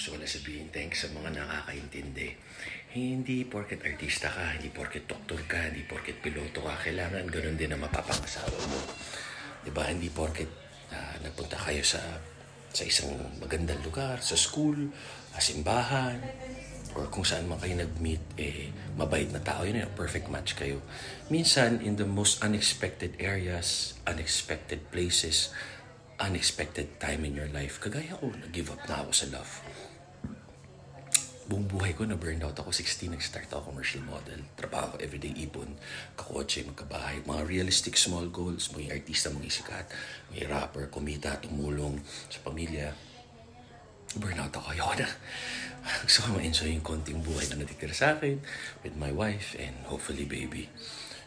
Gusto ko lang sabihin, thanks sa mga nakakaintindi. Hindi porket artista ka, hindi porket doktor ka, hindi porket piloto ka, kailangan ganun din ang mapapangasawa mo. Diba? Hindi porket napunta kayo sa isang magandang lugar, sa school, simbahan, or kung saan man kayo nag-meet, mabait na tao, yun yung perfect match kayo. Minsan, in the most unexpected areas, unexpected places, unexpected time in your life, kagaya ko, nag-give up na ako sa love. Buong buhay ko, na-burned out ako. 16, nag-start ako commercial model. Trabaho ko, everyday ipon, kakotse, magkabahay. Mga realistic small goals, maging artista, maging sikat, maging rapper, kumita, tumulong sa pamilya. Burnout ako. Ayoko na. Gusto ko ma-enjoy yung konting buhay na natitira sa akin with my wife and hopefully baby.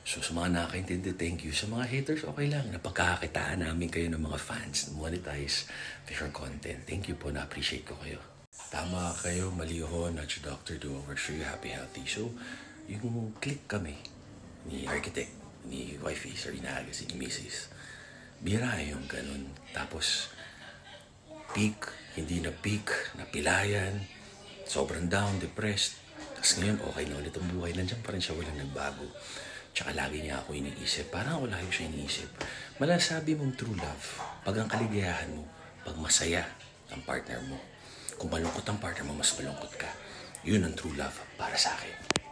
So sa mga nakakaintindi, thank you. Sa mga haters, okay lang. Napagkakakitaan namin kayo ng mga fans. Monetize your content. Thank you po. Na-appreciate ko kayo. Tama kayo, mali ho, not your doctor, do over sure you happy, healthy. So, yung click kami ni architect, ni wifey, sorry na si ni Mrs. Bira yung ganun. Tapos, peak, hindi na peak, napilayan, sobrang down, depressed. Tapos ngayon, okay na ulit ang buhay. Nandiyan pa rin siya, walang nagbago. Tsaka lagi niya ako iniisip. Parang wala ko siya iniisip. Malasabi mong true love, pag ang kaligayahan mo, pag masaya ang partner mo. Kung malungkot ang partner mo, mas malungkot ka. Yun ang true love para sa akin.